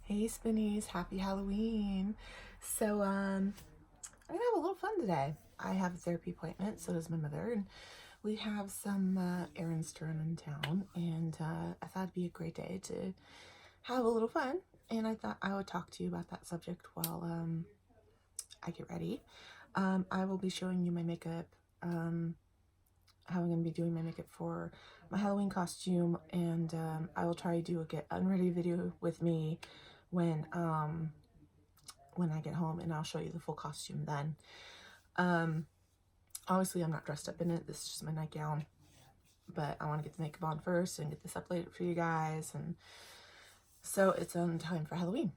Hey Spoonies, happy Halloween. So I'm gonna have a little fun today. I have a therapy appointment, so does my mother, and we have some errands to run in town, and I thought it'd be a great day to have a little fun, and I thought I would talk to you about that subject while I get ready. I will be showing you my makeup, how I'm going to be doing my makeup for my Halloween costume, and I will try to do a get unready video with me when I get home, and I'll show you the full costume then. Obviously I'm not dressed up in it, this is just my nightgown, but I want to get the makeup on first and get this up later for you guys, and so it's on time for Halloween.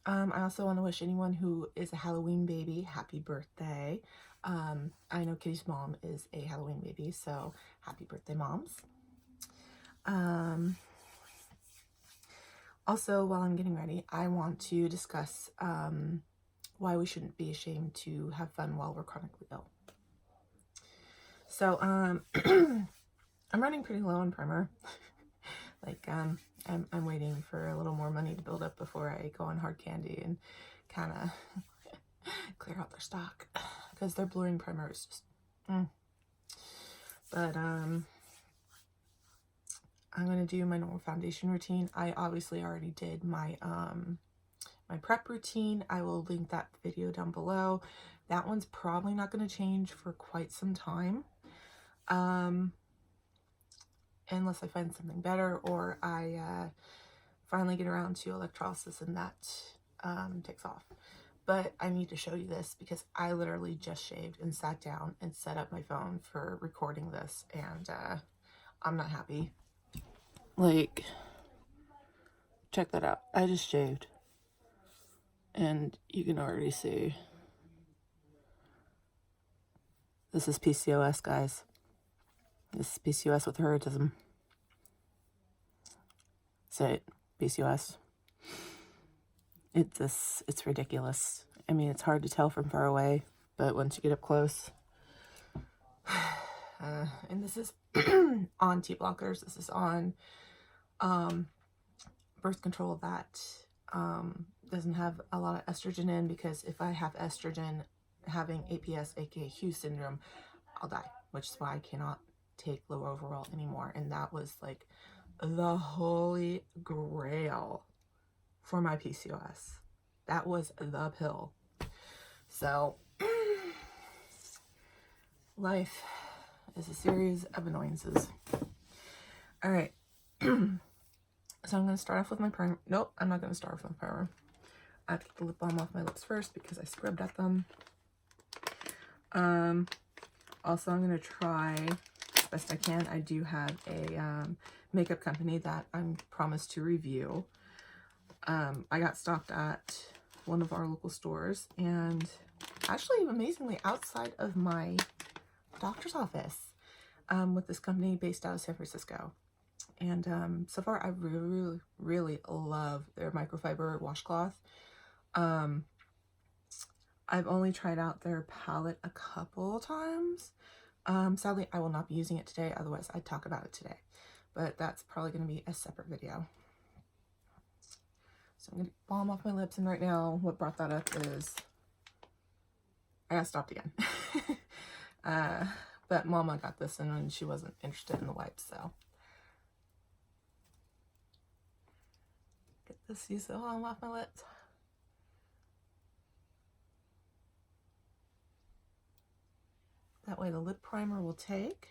I also want to wish anyone who is a Halloween baby happy birthday. I know Kitty's mom is a Halloween baby, so happy birthday, moms. Also, while I'm getting ready, I want to discuss why we shouldn't be ashamed to have fun while we're chronically ill. So, I'm running pretty low on primer. Like, I'm waiting for a little more money to build up before I go on hard candy and kind of clear out their stock, because their blurring primer is just, But, I'm going to do my normal foundation routine. I obviously already did my, my prep routine. I will link that video down below. That one's probably not going to change for quite some time. Unless I find something better, or I finally get around to electrolysis and that takes off. But I need to show you this because I literally just shaved and sat down and set up my phone for recording this, and I'm not happy. Like, check that out. I just shaved, and you can already see this is PCOS, guys. This is PCOS with autism. Say it, PCOS. It's ridiculous. I mean, it's hard to tell from far away, but once you get up close, and this is on T blockers. This is on birth control that doesn't have a lot of estrogen in, because if I have estrogen, having APS, aka Hughes syndrome, I'll die, which is why I cannot take low overall anymore. And that was like the holy grail for my PCOS. That was the pill. So life is a series of annoyances. All right. So I'm going to start off with my primer. Nope, I'm not going to start off with my primer. I have to get the lip balm off my lips first because I scrubbed at them. Also, I'm going to try as best I can. I do have a makeup company that I'm promised to review. I got stocked at one of our local stores, and actually amazingly outside of my doctor's office, with this company based out of San Francisco. And so far I really love their microfiber washcloth. I've only tried out their palette a couple times. Sadly, I will not be using it today, otherwise I'd talk about it today, but that's probably going to be a separate video. So I'm going to balm off my lips, and right now what brought that up is I got stopped again. But Mama got this, and she wasn't interested in the wipes, so get this use the balm off my lips. That way the lip primer will take,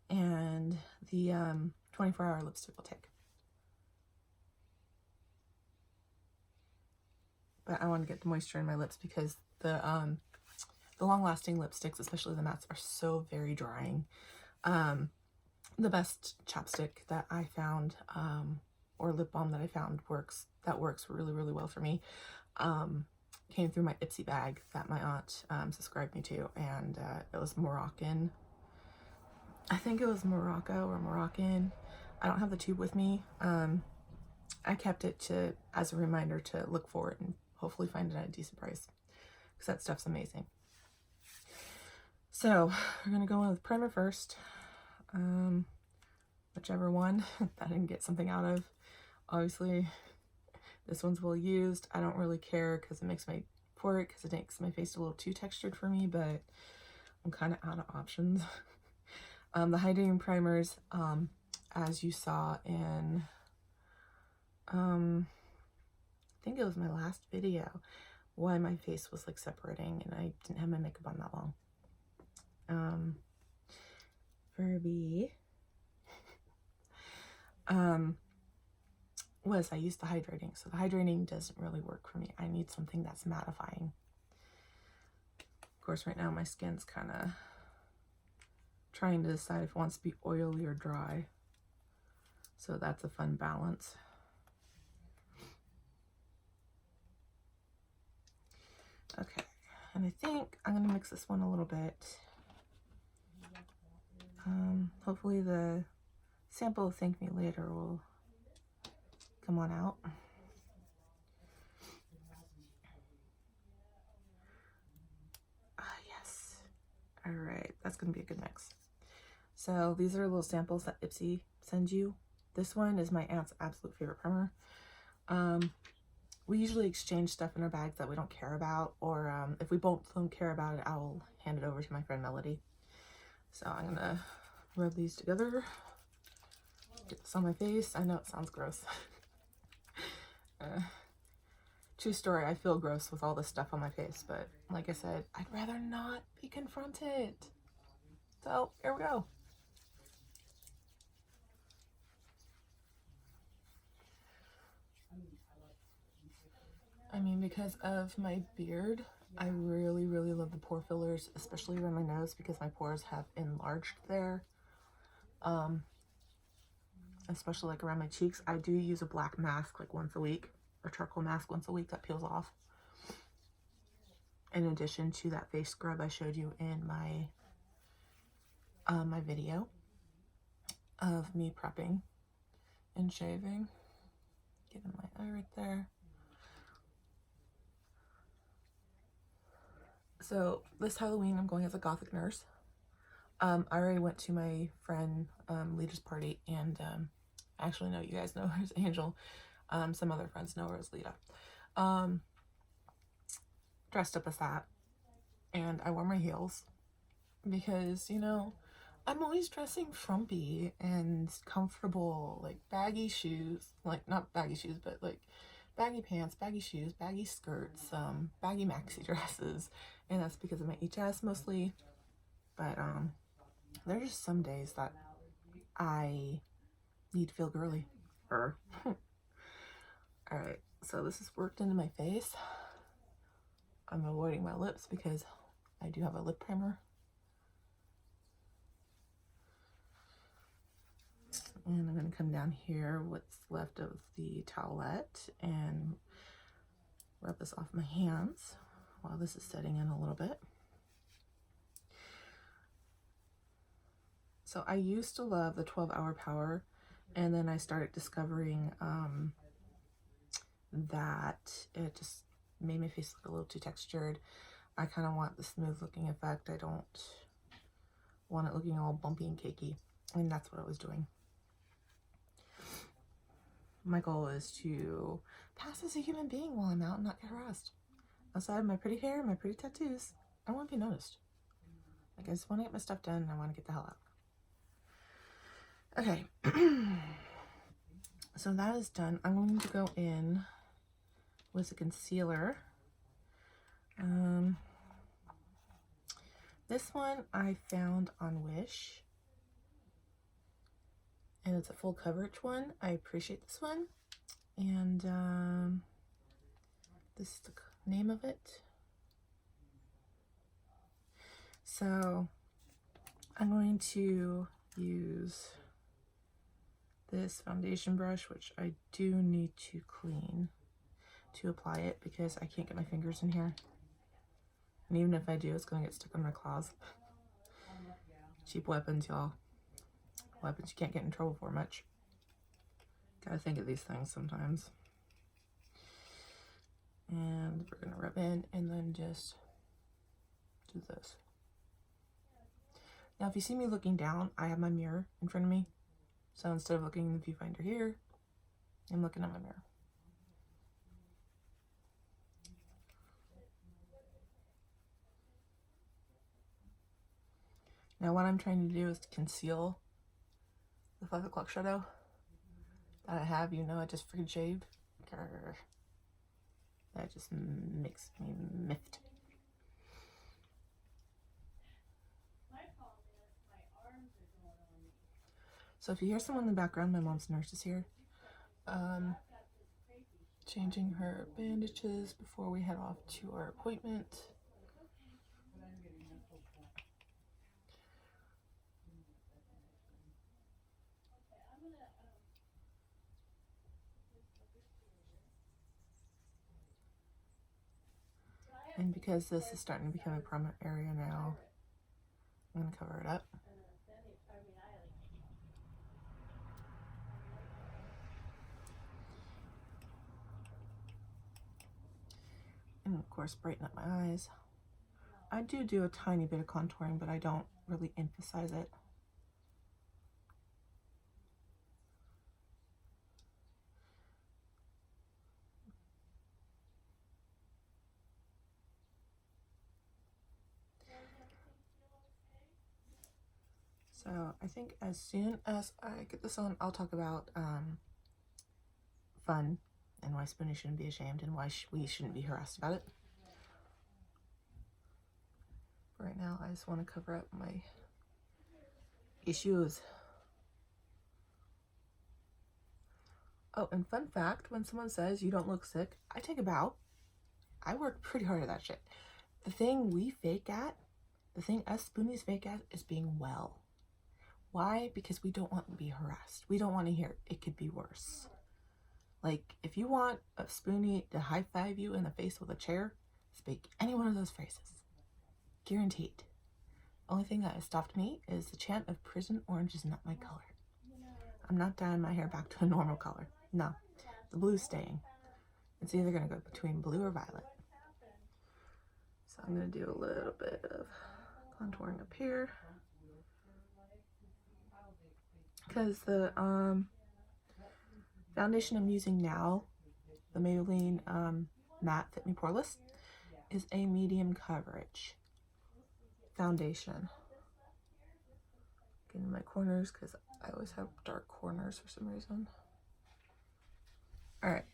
and the 24-hour lipstick will take. But I want to get the moisture in my lips because the long-lasting lipsticks, especially the mattes, are so very drying. The best chapstick that I found, or lip balm that I found works really well for me, came through my Ipsy bag that my aunt subscribed me to, and it was Moroccan. I think it was Morocco or Moroccan. I don't have the tube with me. I kept it as a reminder to look for it and hopefully find it at a decent price, because that stuff's amazing. So we're gonna go in with primer first, whichever one that I can get something out of. Obviously This one's well used. I don't really care because it makes my face a little too textured for me, but I'm kind of out of options. The hydrating primers, as you saw in, I think it was my last video, why my face was like separating and I didn't have my makeup on that long. Furby, was I used the hydrating. So the hydrating doesn't really work for me. I need something that's mattifying. Of course, right now my skin's kind of trying to decide if it wants to be oily or dry. So that's a fun balance. Okay, and I think I'm gonna mix this one a little bit. Hopefully the sample of Thank Me Later will come on out. Yes. All right, that's gonna be a good mix. So these are little samples that Ipsy sends you. This one is my aunt's absolute favorite primer. We usually exchange stuff in our bags that we don't care about, or if we both don't care about it, I'll hand it over to my friend Melody. So I'm gonna rub these together, get this on my face. I know it sounds gross. True story, I feel gross with all this stuff on my face, but like I said, I'd rather not be confronted. So here we go. I mean, because of my beard, I really, really love the pore fillers, especially around my nose because my pores have enlarged there. Especially like around my cheeks. I do use a black mask like once a week, or charcoal mask once a week that peels off. In addition to that face scrub I showed you in my my video of me prepping and shaving. Getting my eye right there. So this Halloween I'm going as a Gothic nurse. I already went to my friend Lita's party, and actually no, you guys know her as Angel. Some other friends know her as Lita. Dressed up as that, and I wore my heels because, you know, I'm always dressing frumpy and comfortable, like baggy shoes, like not baggy shoes, but like baggy pants, baggy shoes, baggy skirts, baggy maxi dresses, and that's because of my HS mostly. But there's just some days that I need to feel girly. Alright, so this is worked into my face. I'm avoiding my lips because I do have a lip primer. And I'm going to come down here, what's left of the towelette, and rub this off my hands while this is setting in a little bit. So I used to love the 12-hour power, and then I started discovering that it just made my face look a little too textured. I kind of want the smooth looking effect. I don't want it looking all bumpy and cakey, and that's what I was doing. My goal is to pass as a human being while I'm out and not get harassed. Outside of my pretty hair and my pretty tattoos, I want to be noticed. Like, I just want to get my stuff done and I want to get the hell out. Okay. So that is done. I'm going to go in with a concealer. This one I found on Wish. And it's a full coverage one. I appreciate this one. And this is the name of it. So I'm going to use this foundation brush, which I do need to clean to apply it because I can't get my fingers in here. And even if I do, it's going to get stuck on my claws. Cheap weapons, y'all. Weapons you can't get in trouble for much. Gotta think of these things sometimes. And we're gonna rub in and then just do this. Now if you see me looking down, I have my mirror in front of me. So instead of looking in the viewfinder here, I'm looking at my mirror. Now what I'm trying to do is to conceal the 5 o'clock shadow that I have. You know, I just freaking shaved. Grr. That just makes me miffed. So if you hear someone in the background, my mom's nurse is here. Changing her bandages before we head off to our appointment. And because this is starting to become a prominent area now, I'm going to cover it up. And of course, brighten up my eyes. I do a tiny bit of contouring, but I don't really emphasize it. So I think as soon as I get this on, I'll talk about fun and why Spoonies shouldn't be ashamed and why we shouldn't be harassed about it. Right now, I just want to cover up my issues. Oh, and fun fact, when someone says you don't look sick, I take a bow. I work pretty hard at that shit. The thing we fake at, the thing us Spoonies fake at, is being well. Why? Because we don't want to be harassed. We don't want to hear it could be worse. Like, if you want a Spoonie to high-five you in the face with a chair, speak any one of those phrases. Guaranteed. Only thing that has stopped me is the chant of prison orange is not my color. I'm not dyeing my hair back to a normal color. No, the blue's staying. It's either going to go between blue or violet. So I'm going to do a little bit of contouring up here. Because the foundation I'm using now, the Maybelline Matte Fit Me Poreless, is a medium coverage foundation. Getting my corners because I always have dark corners for some reason. Alright.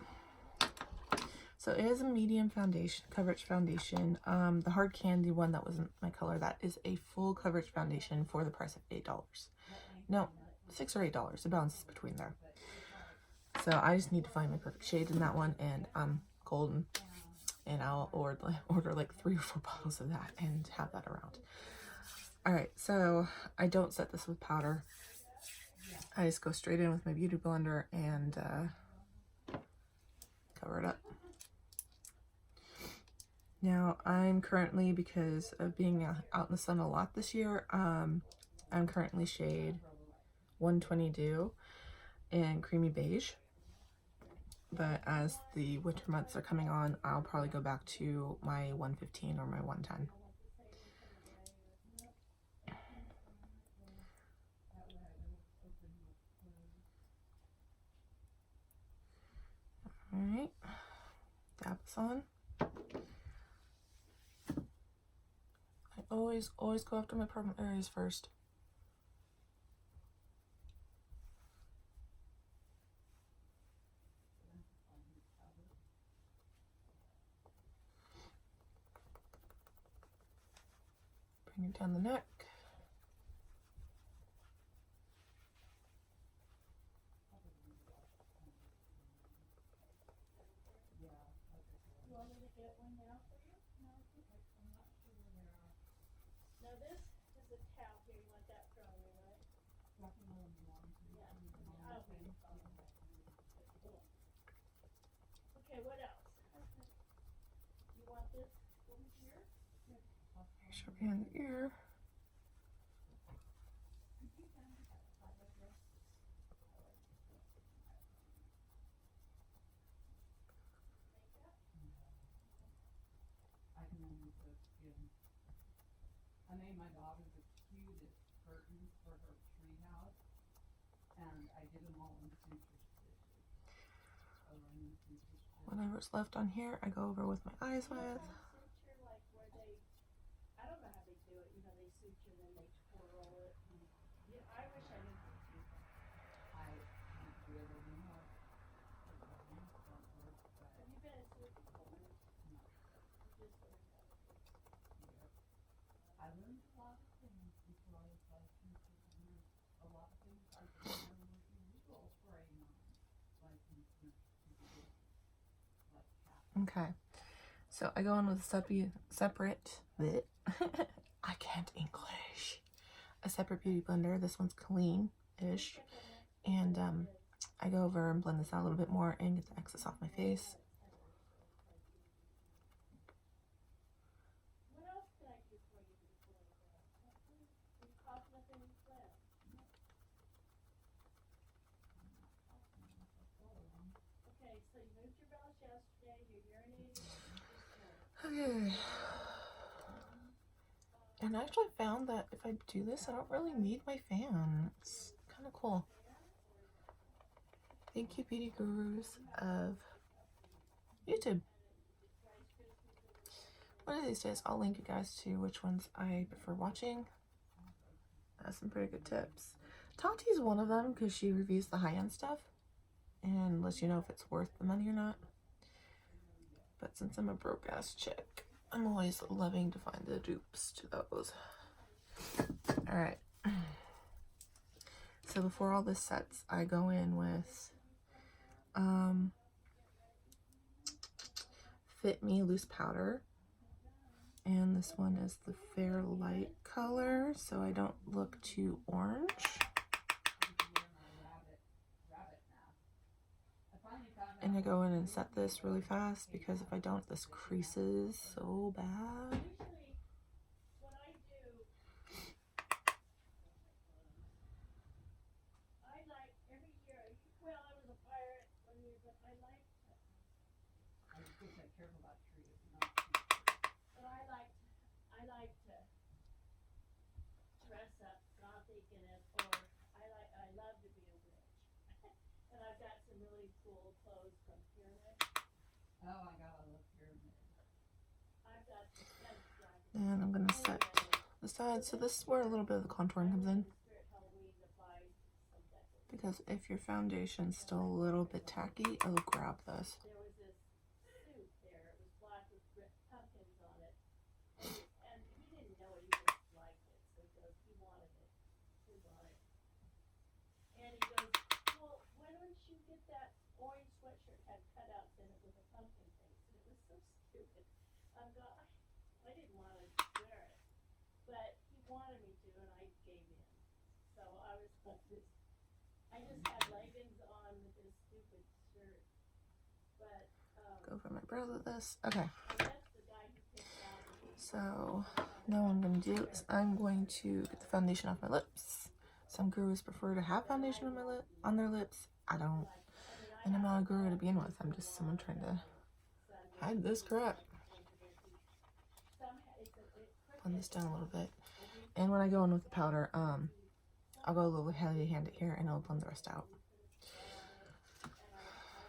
So it is a medium foundation, coverage foundation. The hard candy one that wasn't my color, that is a full coverage foundation for the price of $8. No, $6 or $8. It bounces between there. So I just need to find my perfect shade in that one, and I'm golden. And I'll order like 3 or 4 bottles of that and have that around. Alright, so I don't set this with powder. I just go straight in with my beauty blender and cover it up. Now I'm currently, because of being out in the sun a lot this year, I'm currently shade 122 in creamy beige. But as the winter months are coming on, I'll probably go back to my 115 or my 110. Alright, dab this on. I always go after my problem areas first. Bring it down the neck. Shove behind the ear. I made my daughter the cutest curtains for her tree house, and I did them all in suture stitches. Whatever's left on here, I go over with my eyes with. Okay, so I go in with a separate bit. I can't English. A separate beauty blender. This one's clean-ish. And I go over and blend this out a little bit more and get the excess off my face. Okay. And I actually found that if I do this, I don't really need my fan. It's kind of cool. Thank you, beauty gurus of YouTube. One of these days, I'll link you guys to which ones I prefer watching. Some pretty good tips. Tati's one of them because she reviews the high-end stuff and lets you know if it's worth the money or not. But since I'm a broke-ass chick, I'm always loving to find the dupes to those. Alright. So before all this sets, I go in with Fit Me loose powder. And this one is the Fair Light color, so I don't look too orange. And I go in and set this really fast because if I don't, this creases so bad. I like to dress up Gothic in it, or I love to be a witch. And I've got some really cool clothes from Pyramid. Oh, I gotta love Pyramid. I've got and I'm gonna set the sides. So this is where a little bit of the contouring comes in. Because if your foundation's still a little bit tacky, it'll grab this. There was this suit there. It was black with pumpkins on it. And he didn't know it. He just liked it. So he goes, he wanted it. He wanted it. And he goes, well, why don't you get that orange sweatshirt had cutouts in it with a pumpkin face? And it was so stupid. I didn't want to wear it. But he wanted me to, and I gave in. So I was like this. I just had leggings on with this stupid shirt. But Go for my brows with this. Okay. So now what I'm going to do is I'm going to get the foundation off my lips. Some gurus prefer to have foundation on their lips. I don't. And I'm not a guru to begin with. I'm just someone trying to hide this crap. Blend this down a little bit. And when I go in with the powder, I'll go a little heavy-handed here and I'll blend the rest out.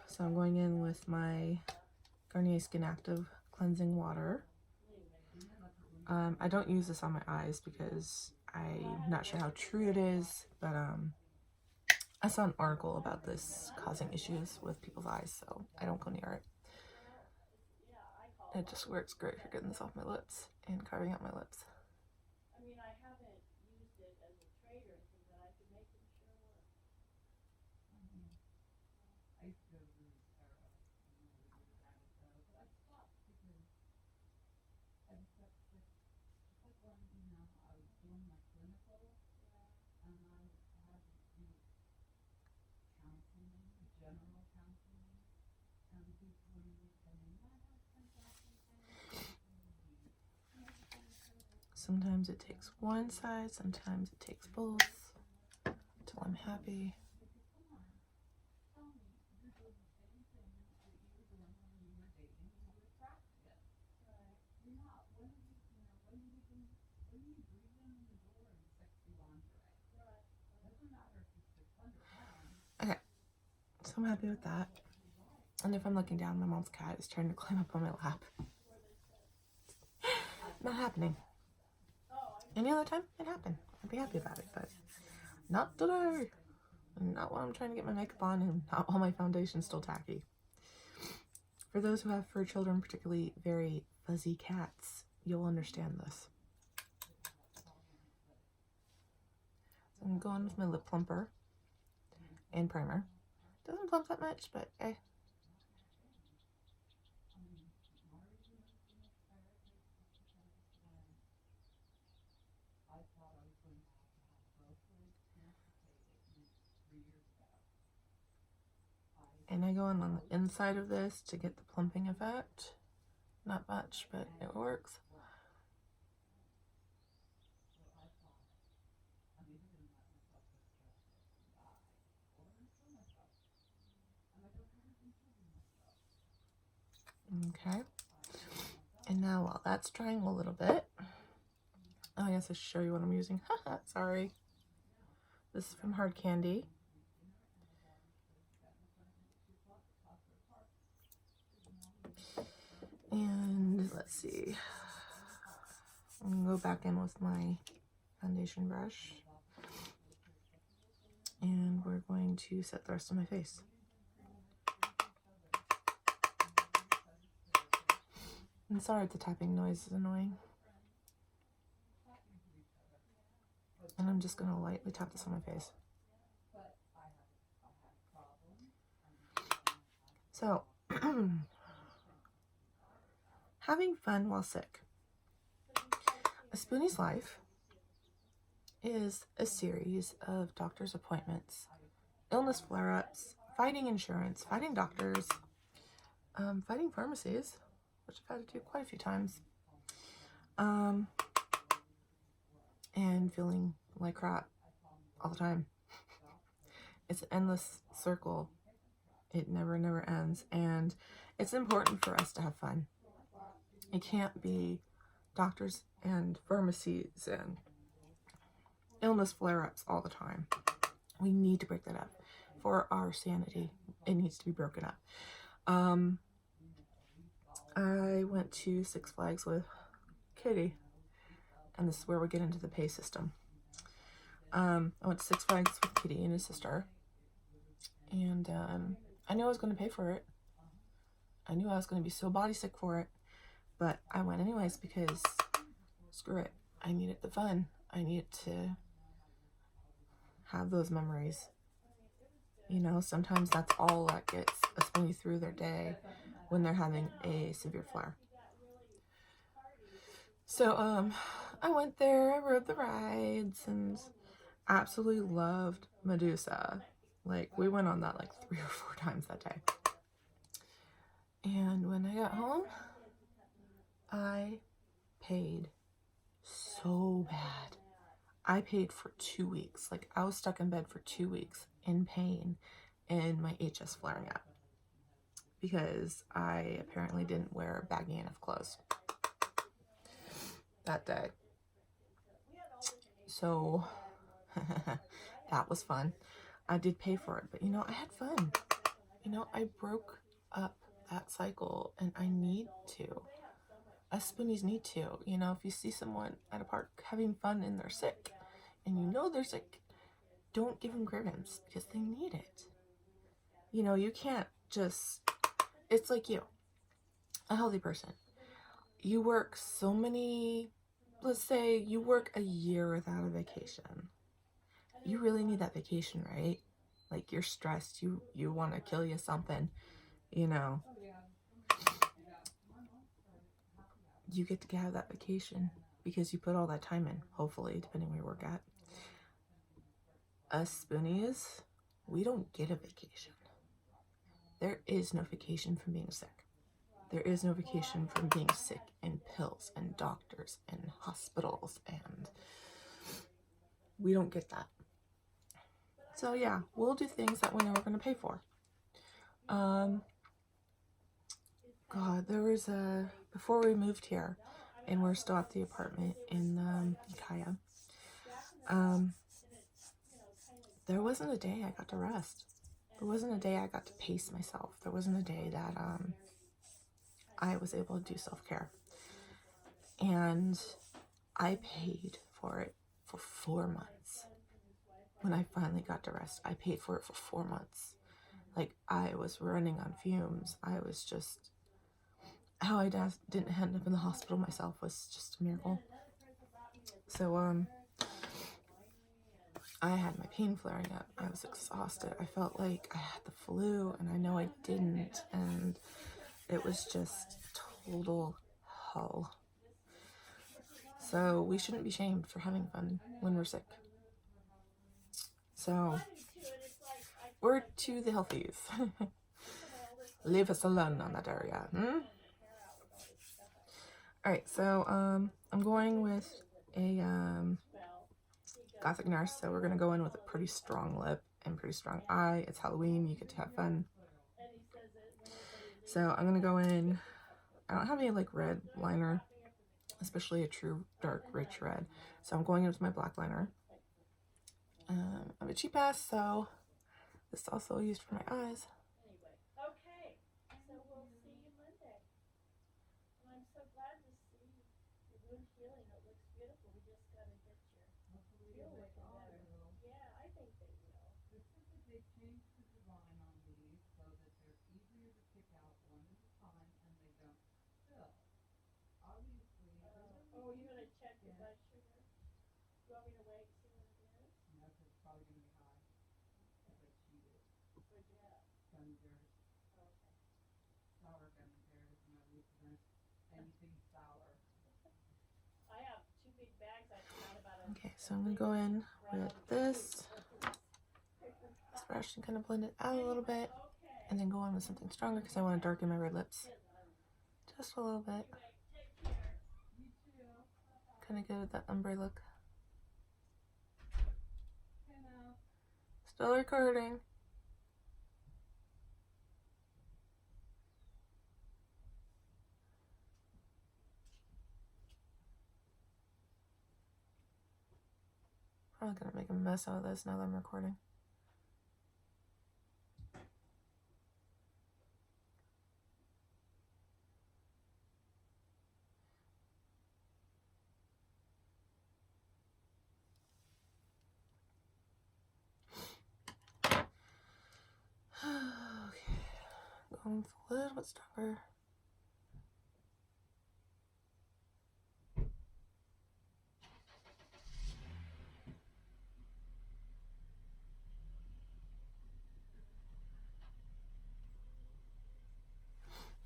So I'm going in with my Garnier Skin Active Cleansing Water. I don't use this on my eyes because I'm not sure how true it is, but I saw an article about this causing issues with people's eyes, so I don't go near it. It just works great for getting this off my lips and carving out my lips. I mean, I haven't used it as a trade or anything, but I could make them sure work. I used to go to Sarah but I stopped because I was like when, I was doing my clinical, and I had to do counseling, general counseling, and people when you come in, I have compassion. Sometimes it takes one side, sometimes it takes both, until I'm happy. Okay, so I'm happy with that. And if I'm looking down, my mom's cat is trying to climb up on my lap. Not happening. Any other time, it happened. I'd be happy about it, but not today. Not when I'm trying to get my makeup on and not while my foundation's still tacky. For those who have fur children, particularly very fuzzy cats, you'll understand this. So I'm going with my lip plumper and primer. Doesn't plump that much, but And I go in on the inside of this to get the plumping effect. Not much, but it works. Okay. And now while that's drying a little bit, I guess I should show you what I'm using. Sorry. This is from Hard Candy. And let's see. I'm going to go back in with my foundation brush. And we're going to set the rest of my face. I'm sorry if the tapping noise is annoying. And I'm just going to lightly tap this on my face. So, having fun while sick. A Spoonies life is a series of doctor's appointments, illness flare-ups, fighting insurance, fighting doctors, fighting pharmacies, which I've had to do quite a few times, and feeling like crap all the time. It's an endless circle. It never ends, and it's important for us to have fun. It can't be doctors and pharmacies and illness flare-ups all the time. We need to break that up. For our sanity, it needs to be broken up. I went to Six Flags with Kitty, and this is where we get into the pay system. I went to Six Flags with Kitty and his sister, and I knew I was going to pay for it. I knew I was going to be so body sick for it, but I went anyways because screw it. I needed the fun. I needed to have those memories. You know, sometimes that's all that gets a Spoonie through their day when they're having a severe flare. So, I went there, I rode the rides, and absolutely loved Medusa. Like, we went on that like 3 or 4 times that day. And when I got home, I paid so bad. I paid for 2 weeks. Like, I was stuck in bed for 2 weeks in pain and my HS flaring up because I apparently didn't wear baggy enough clothes that day. So that was fun. I did pay for it, but you know, I had fun. You know, I broke up that cycle, and I need to. Us Spoonies need to. You know, if you see someone at a park having fun and they're sick, and you know they're sick, don't give them grievance because they need it. You know, you can't just, it's like you, a healthy person. You work so many, let's say you work a year without a vacation. You really need that vacation, right? Like, you're stressed, you want to kill you something, you know. You get to have that vacation because you put all that time in, hopefully, depending where you work at. Us Spoonies, we don't get a vacation. There is no vacation from being sick. There is no vacation from being sick and pills and doctors and hospitals, and we don't get that. So yeah, we'll do things that we know we're going to pay for. God, there was before we moved here, and we're still at the apartment in Ukiah, there wasn't a day I got to rest. There wasn't a day I got to pace myself. There wasn't a day that I was able to do self-care. And I paid for it for 4 months. When I finally got to rest, I paid for it for 4 months. Like, I was running on fumes. I was just, how I didn't end up in the hospital myself was just a miracle. So, I had my pain flaring up. I was exhausted. I felt like I had the flu, and I know I didn't, and it was just total hell. So we shouldn't be shamed for having fun when we're sick. So, we're to the healthies. Leave us alone on that area. Alright, so I'm going with a Gothic nurse, so we're gonna go in with a pretty strong lip and pretty strong eye. It's Halloween, you get to have fun. So I'm gonna go in. I don't have any like red liner, especially a true dark rich red, so I'm going in with my black liner. I'm a cheap ass, so this is also used for my eyes. Okay, so we'll see you Monday. And I'm so glad to see your wound healing. It looks beautiful. We just got to get your heel looking better. Yeah, I think they will. They changed the design on these so that they're easier to pick out one at a time and they don't spill. Obviously, Oh, you're going to check your blood sugar? You want me to wait and see what it is? no, 'cause it's probably going to be high. Because they cheated. What'd you have? Gummy bears, Okay. sour gummy bears, and I wouldn't drink anything sour. I have 2 big bags. I forgot about it. Okay, so I'm gonna go in with this. This brush and kind of blend it out a little bit, and then go in with something stronger because I want to darken my red lips just a little bit. Kind of good at that ombre look. Still recording. Probably gonna make a mess out of this now that I'm recording. Okay, going with a little bit stronger.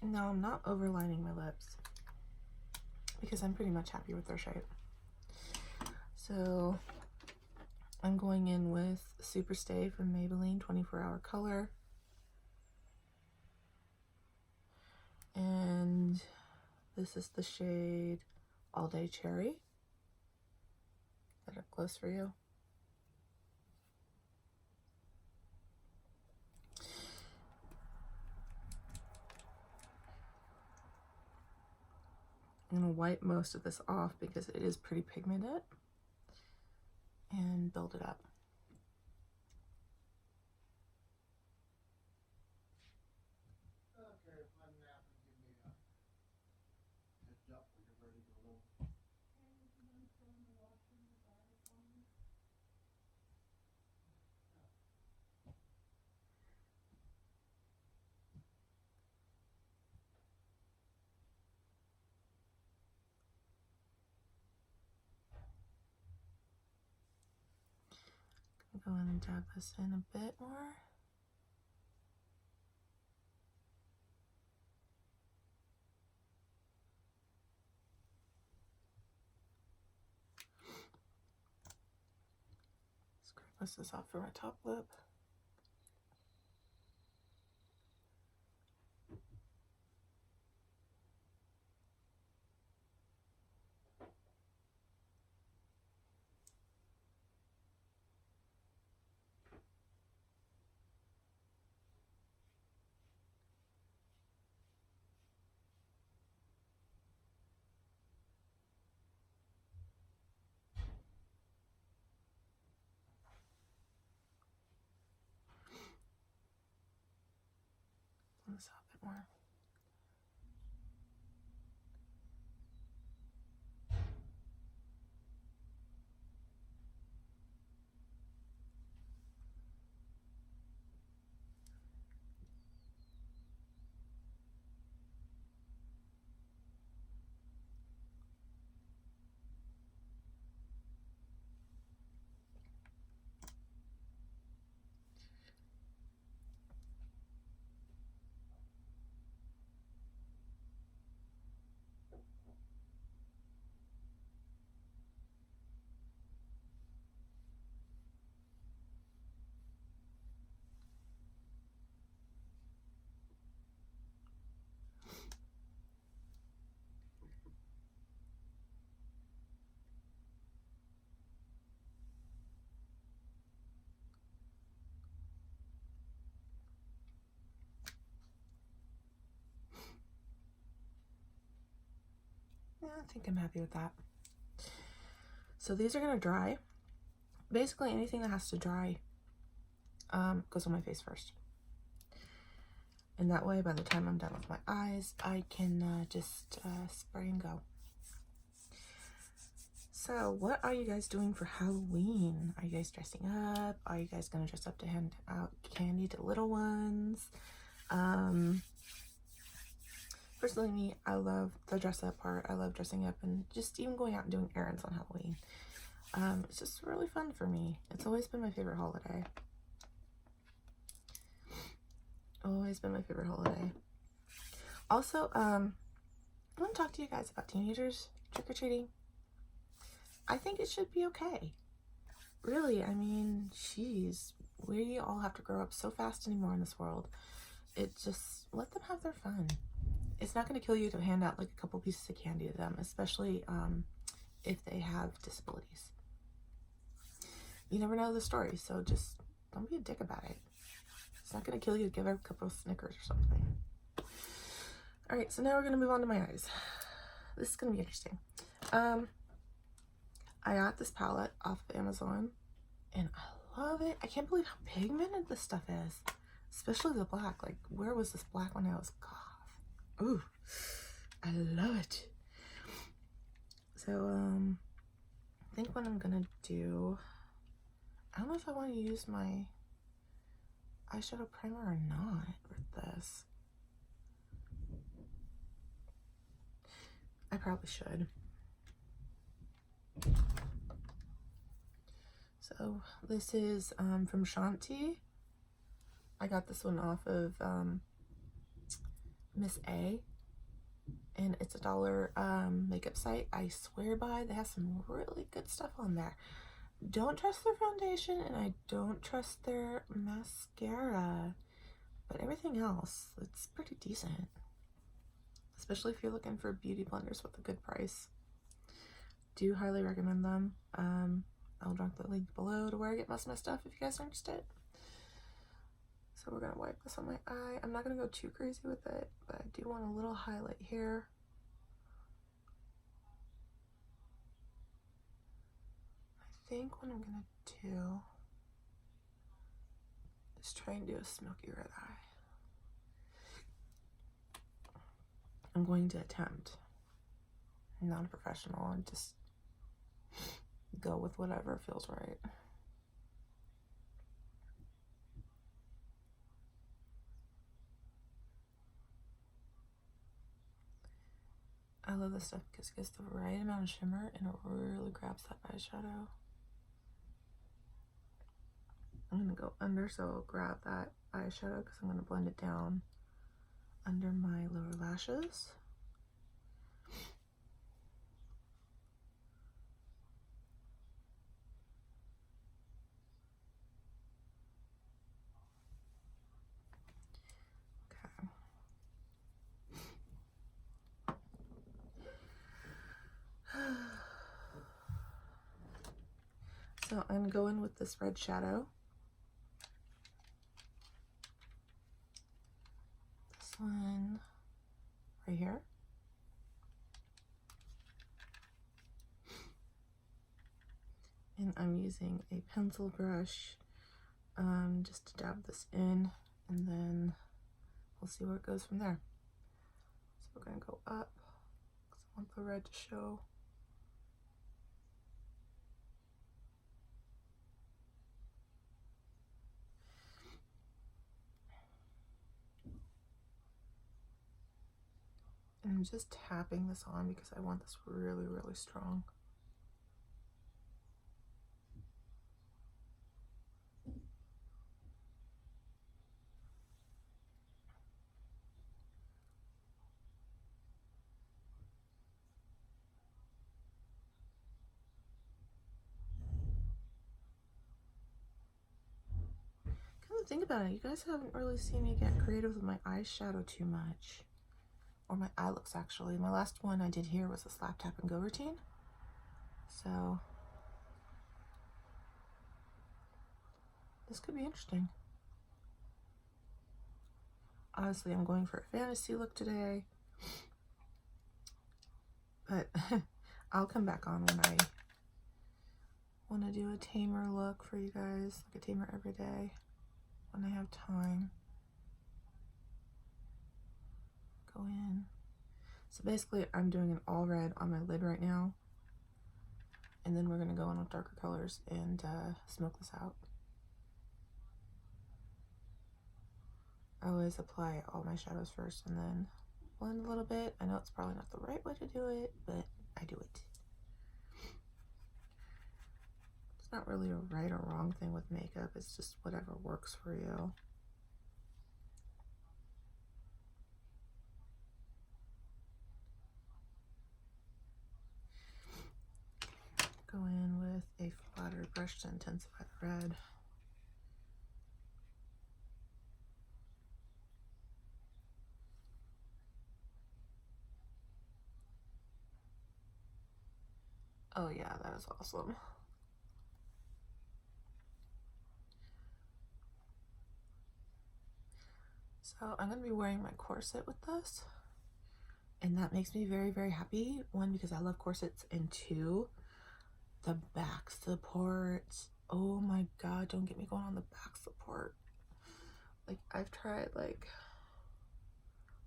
Now I'm not overlining my lips because I'm pretty much happy with their shape. So I'm going in with Super Stay from Maybelline 24-Hour Color. And this is the shade All Day Cherry. Get that up close for you. I'm going to wipe most of this off because it is pretty pigmented, and build it up. Okay, if I'm napping, give me a heads up when you're ready to roll. Go in and dab this in a bit more. Scrape this off for my top lip. Blend this out a bit more. Yeah, I think I'm happy with that. So these are gonna dry. Basically anything that has to dry goes on my face first. And that way, by the time I'm done with my eyes, I can just spray and go. So what are you guys doing for Halloween? Are you guys dressing up? Are you guys gonna dress up to hand out candy to little ones? Personally, me, I love the dress up part. I love dressing up and just even going out and doing errands on Halloween. It's just really fun for me. It's always been my favorite holiday. Always been my favorite holiday. Also, I want to talk to you guys about teenagers trick-or-treating. I think it should be okay. Really, I mean, jeez, we all have to grow up so fast anymore in this world. It just, let them have their fun. It's not going to kill you to hand out like a couple pieces of candy to them, especially if they have disabilities. You never know the story, so just don't be a dick about it. It's not going to kill you to give her a couple of Snickers or something. Alright, so now we're going to move on to my eyes. This is going to be interesting. I got this palette off of Amazon, and I love it. I can't believe how pigmented this stuff is. Especially the black. Like, where was this black when I was goth? Ooh, I love it. So, I think what I'm going to do, I don't know if I want to use my eyeshadow primer or not with this. I probably should. So this is from Shanti. I got this one off of Miss A, and it's a $1 makeup site I swear by. They have some really good stuff on there. Don't trust their foundation, and I don't trust their mascara, but everything else, it's pretty decent, especially if you're looking for beauty blenders with a good price. Do highly recommend them. I'll drop the link below to where I get most of my stuff if you guys are interested. So we're gonna wipe this on my eye. I'm not gonna go too crazy with it, but I do want a little highlight here. I think what I'm gonna do is try and do a smoky red eye. I'm going to attempt. I'm not a professional and just go with whatever feels right. I love this stuff because it gets the right amount of shimmer and it really grabs that eyeshadow. I'm going to go under, so I'll grab that eyeshadow because I'm going to blend it down under my lower lashes. So I'm going to go in with this red shadow. This one right here. And I'm using a pencil brush just to dab this in, and then we'll see where it goes from there. So we're going to go up because I want the red to show. And I'm just tapping this on because I want this really, really strong. Come to think about it, you guys haven't really seen me get creative with my eyeshadow too much. Or my eye looks, actually. My last one I did here was a slap, tap, and go routine. So this could be interesting. Honestly, I'm going for a fantasy look today. But I'll come back on when I want to do a tamer look for you guys, like a tamer every day when I have time. Go in. So basically I'm doing an all red on my lid right now, and then we're going to go in with darker colors and smoke this out. I always apply all my shadows first and then blend a little bit. I know it's probably not the right way to do it, but I do it. It's not really a right or wrong thing with makeup, it's just whatever works for you. Go in with a flatter brush to intensify the red. Oh yeah, that is awesome. So I'm going to be wearing my corset with this, and that makes me very, very happy. One, because I love corsets, and two, the back support. Oh my god, don't get me going on the back support. Like, I've tried like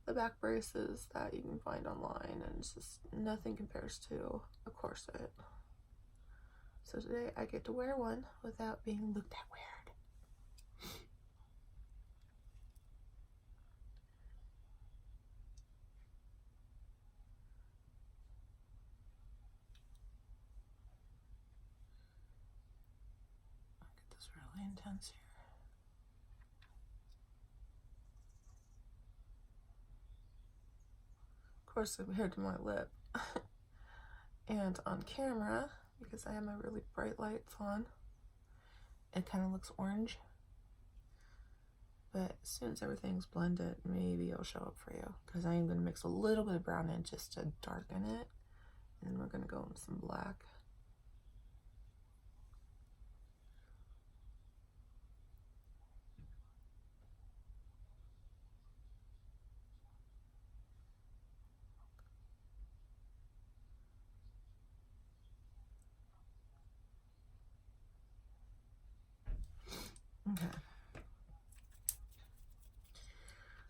the back braces that you can find online, and it's just nothing compares to a corset. So today I get to wear one without being looked at weird. I'll get this really intense here. Of course, compared to my lip. And on camera, because I have my really bright lights on, it kind of looks orange. But as soon as everything's blended, maybe it'll show up for you, because I am going to mix a little bit of brown in just to darken it, and then we're going to go in with some black. Okay.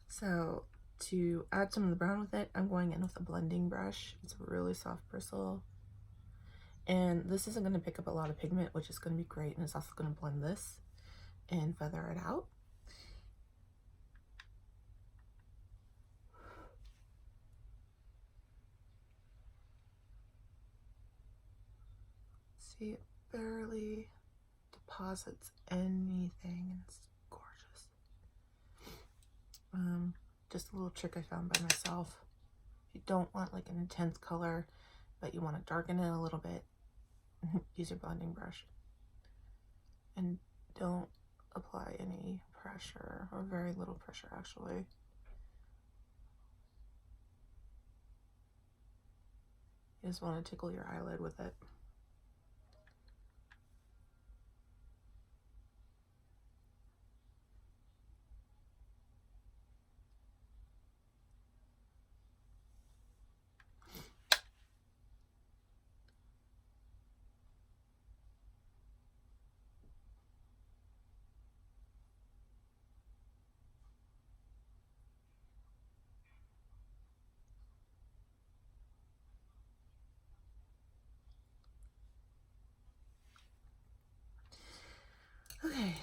So to add some of the brown with it, I'm going in with a blending brush. It's a really soft bristle. And this isn't going to pick up a lot of pigment, which is going to be great. And it's also going to blend this and feather it out. See, it barely deposits anything. It's gorgeous. Just a little trick I found by myself. If you don't want like an intense color, but you want to darken it a little bit, use your blending brush. And don't apply any pressure, or very little pressure actually. You just want to tickle your eyelid with it. Okay,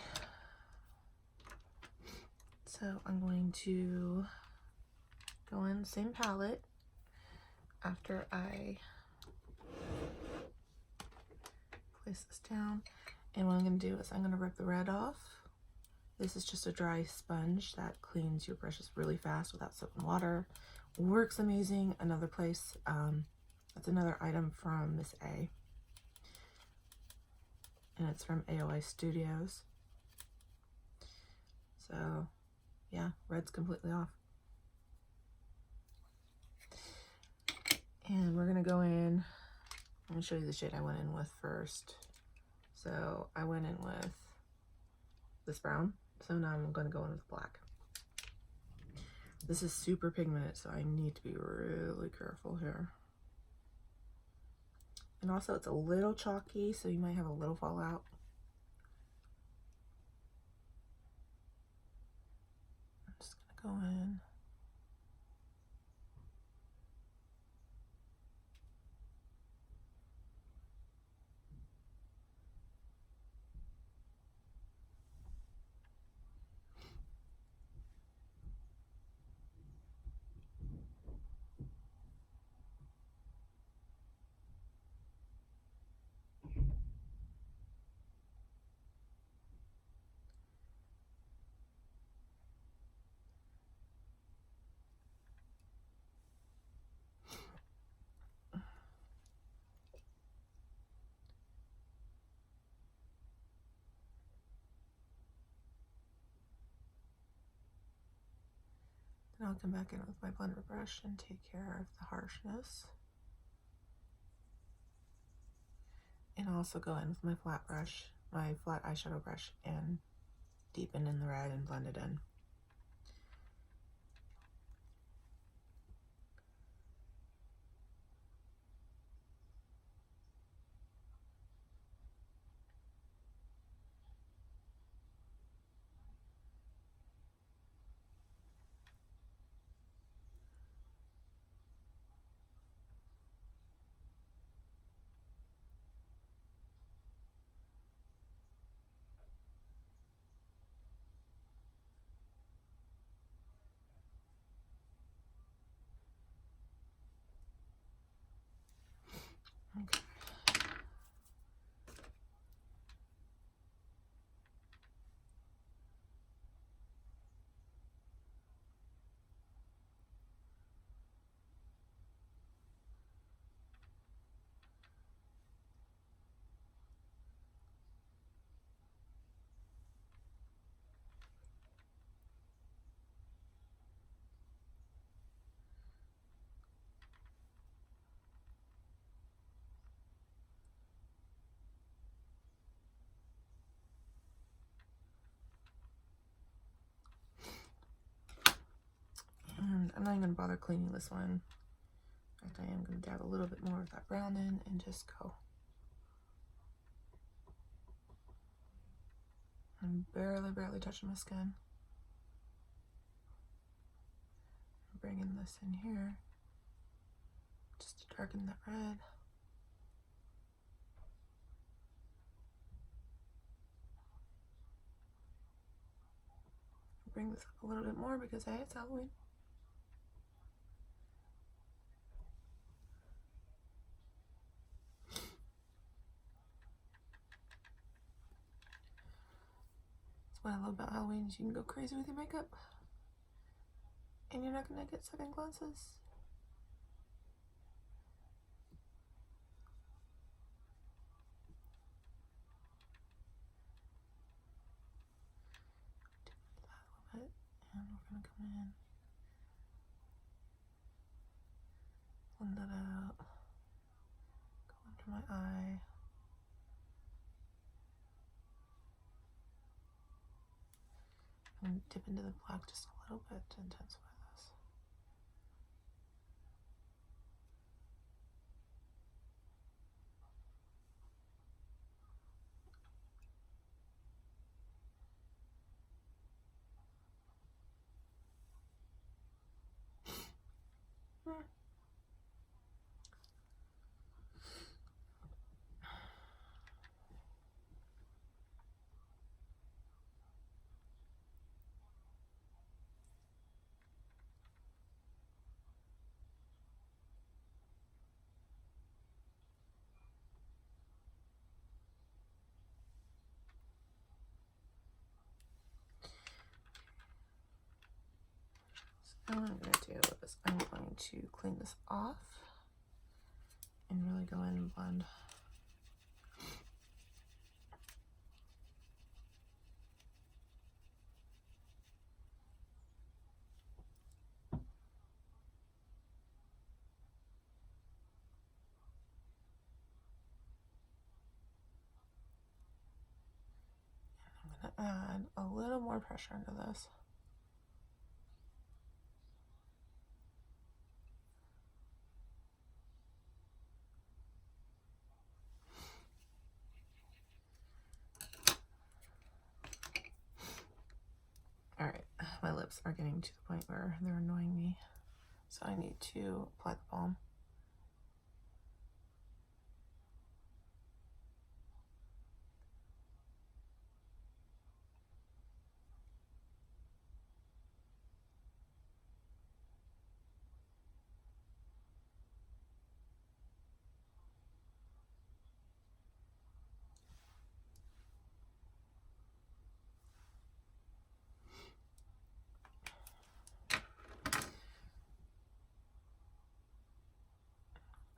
so I'm going to go in the same palette after I place this down, and what I'm going to do is I'm going to rip the red off. This is just a dry sponge that cleans your brushes really fast without soap and water. Works amazing. Another place, that's another item from Miss A, and it's from AOI Studios. So yeah, red's completely off. And we're gonna go in, let me show you the shade I went in with first. So I went in with this brown, so now I'm gonna go in with black. This is super pigmented, so I need to be really careful here. And also it's a little chalky, so you might have a little fallout. I'm just gonna go in. Then I'll come back in with my blender brush and take care of the harshness. And I'll also go in with my flat brush, my flat eyeshadow brush, and deepen in the red and blend it in. Okay. And I'm not even going to bother cleaning this one. In fact, I am going to dab a little bit more of that brown in and just go. I'm barely touching my skin. I'm bringing this in here just to darken that red. Bring this up a little bit more because hey, it's Halloween. That's what I love about Halloween is you can go crazy with your makeup and you're not gonna get second glances. That a little bit, and we're gonna come in, blend that out, go under my eye. And dip into the black just a little bit to intensify this. So what I'm going to do is I'm going to clean this off and really go in and blend. I'm going to add a little more pressure into this. lips are getting to the point where they're annoying me. So I need to apply the balm.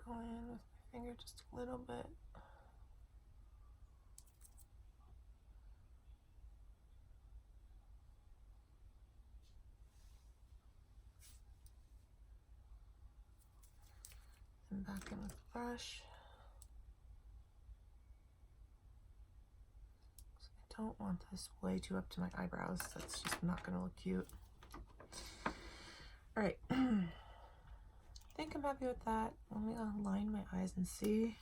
Go in with my finger just a little bit. And back in with the brush. I don't want this way too up to my eyebrows. That's just not gonna look cute. All right. I think I'm happy with that. Let me align my eyes and see.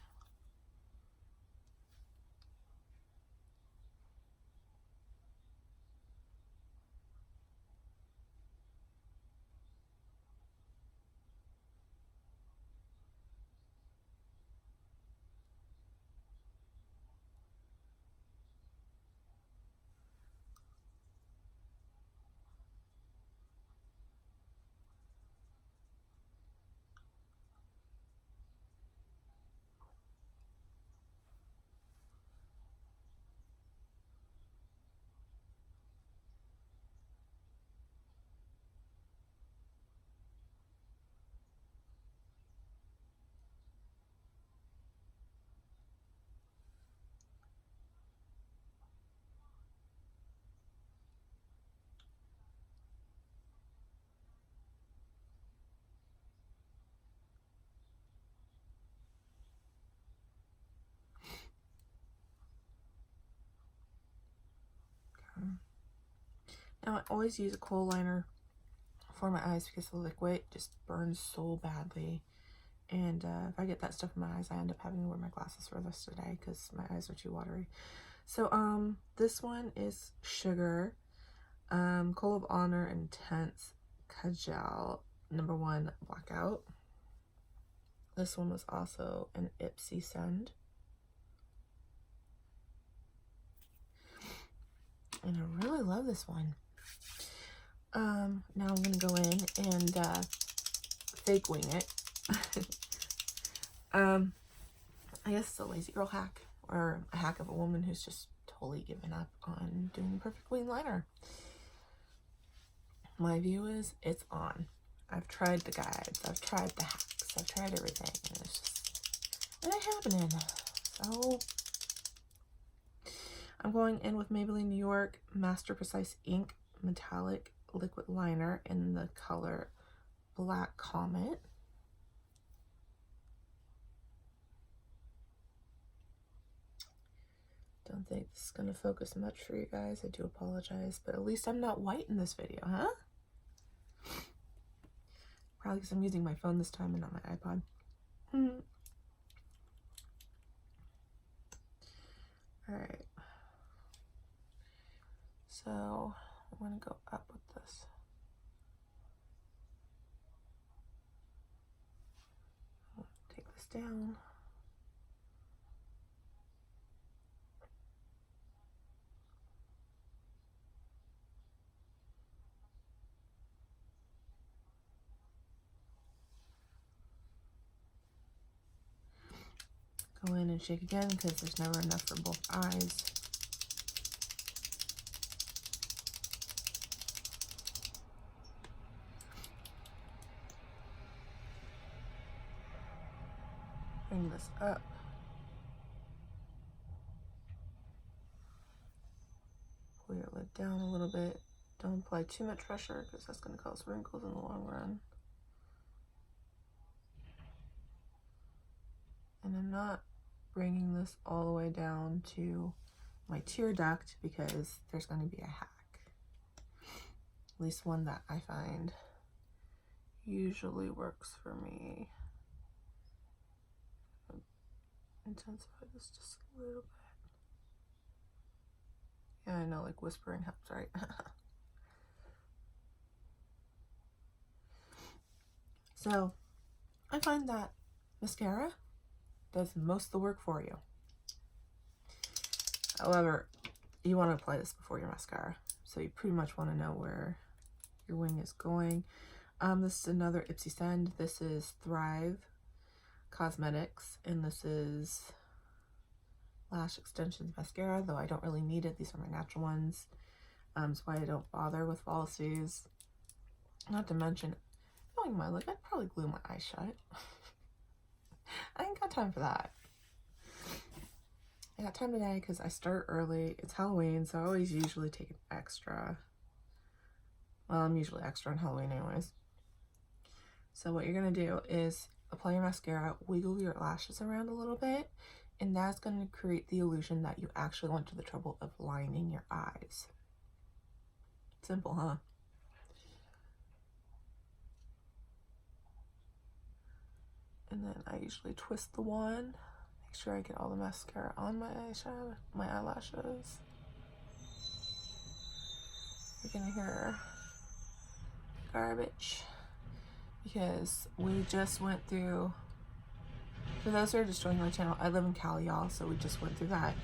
Now I always use a kohl liner for my eyes because the liquid just burns so badly. And if I get that stuff in my eyes, I end up having to wear my glasses for the rest of the day because my eyes are too watery. So this one is Sugar, Kohl of Honor Intense Kajal #1 Blackout. This one was also an Ipsy Send. And I really love this one. Now I'm gonna go in and fake wing it. I guess it's a lazy girl hack, or a hack of a woman who's just totally given up on doing the perfect wing liner. My view is it's on. I've tried the guides, I've tried the hacks, I've tried everything, and it's just, it ain't happening. So I'm going in with Maybelline New York Master Precise Ink Metallic Liquid Liner in the color Black Comet. Don't think this is going to focus much for you guys. I do apologize, but at least I'm not white in this video, huh? Probably because I'm using my phone this time and not my iPod. Alright. So, I'm going to go up with this. Take this down. Go in and shake again because there's never enough for both eyes. Bring this up. Pull your lid down a little bit. Don't apply too much pressure because that's going to cause wrinkles in the long run. And I'm not bringing this all the way down to my tear duct because there's going to be a hack. At least one that I find usually works for me. Intensify this just a little bit. Yeah, I know, like whispering helps, right? So I find that mascara does most of the work for you. However, you want to apply this before your mascara, so you pretty much want to know where your wing is going. This is another Ipsy Send. This is Thrive Cosmetics, and this is Lash Extensions Mascara, though I don't really need it. These are my natural ones. That's why I don't bother with falsies. Not to mention, knowing my look, I'd probably glue my eyes shut. I ain't got time for that. I got time today because I start early. It's Halloween, so I always usually take an extra. Well, I'm usually extra on Halloween anyways. So what you're going to do is apply your mascara, wiggle your lashes around a little bit, and that's going to create the illusion that you actually went to the trouble of lining your eyes. Simple, huh? And then I usually twist the wand. Make sure I get all the mascara on my eyeshadow, my eyelashes. You're gonna hear garbage because we just went through, for those who are just joining my channel, I live in Cali, y'all, so we just went through that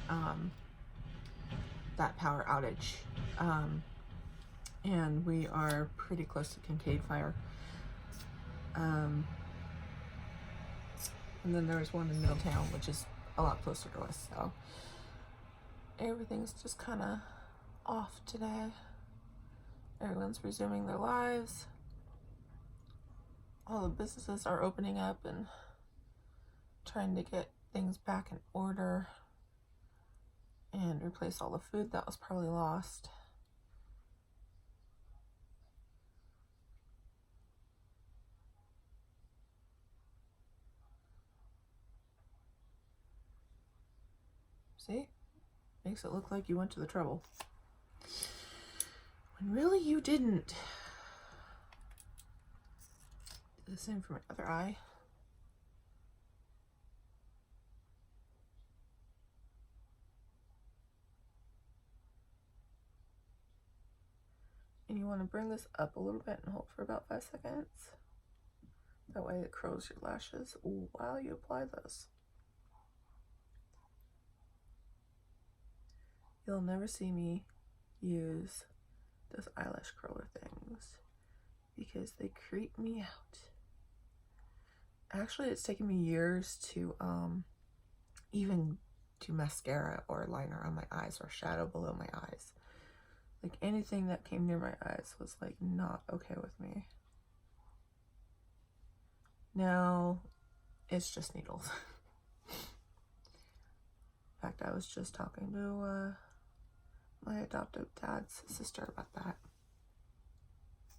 that power outage, and we are pretty close to Kincaid Fire, and then there's one in Middletown, which is a lot closer to us, so everything's just kind of off today. Everyone's resuming their lives. All the businesses are opening up and trying to get things back in order and replace all the food that was probably lost. See? Makes it look like you went to the trouble, when really you didn't. Do the same for my other eye. And you want to bring this up a little bit and hold for about 5 seconds. That way it curls your lashes while you apply this. You'll never see me use those eyelash curler things because they creep me out. Actually, it's taken me years to even do mascara or liner on my eyes or shadow below my eyes. Like anything that came near my eyes was like not okay with me. Now it's just needles. In fact, I was just talking to my adoptive dad's sister about that.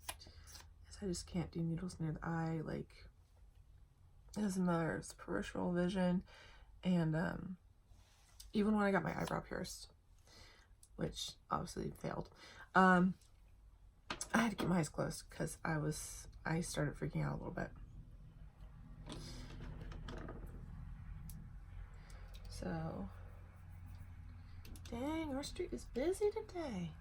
Because I just can't do needles near the eye. Like, it doesn't matter, it's peripheral vision. And even when I got my eyebrow pierced, which obviously failed, I had to keep my eyes closed because I started freaking out a little bit. So, dang, our street is busy today.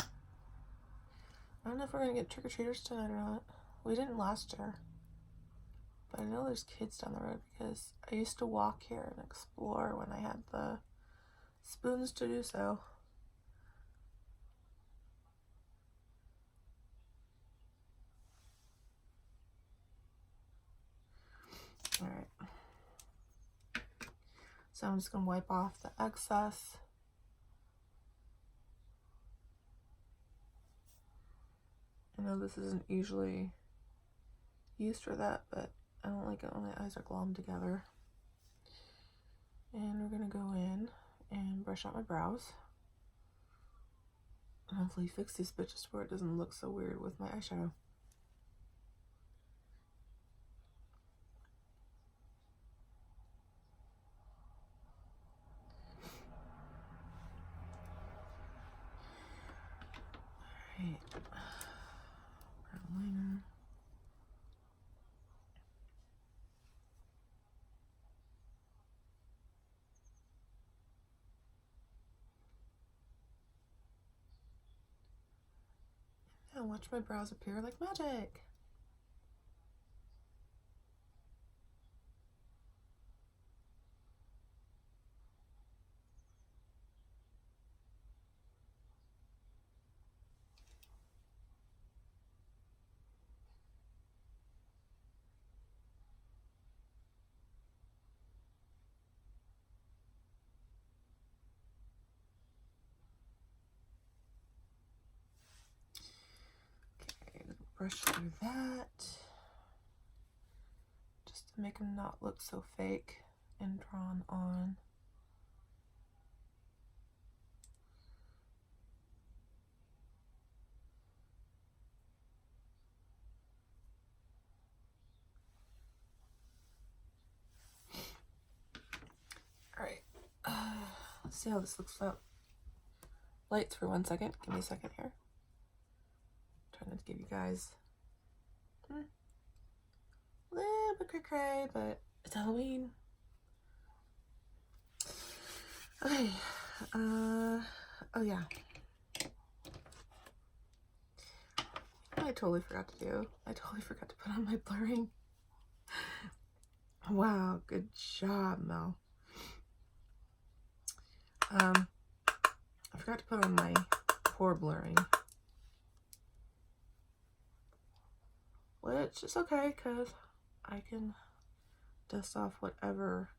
I don't know if we're gonna get trick-or-treaters tonight or not. We didn't last year. But I know there's kids down the road because I used to walk here and explore when I had the spoons to do so. Alright. So I'm just going to wipe off the excess. I know this isn't usually used for that, but I don't like it when my eyes are glommed together. And we're going to go in and brush out my brows. And hopefully fix these bitches where it doesn't look so weird with my eyeshadow. Alright. Brown liner. And watch my brows appear like magic. brush through that just to make them not look so fake and drawn on. Alright, let's see how this looks without lights for 1 second. Give me a second here. Trying not to give you guys a little bit cray-cray, but it's Halloween. Okay, oh yeah. I totally forgot to do. I totally forgot to put on my blurring. Wow, good job, Mel. I forgot to put on my pore blurring. Which is okay, because I can dust off whatever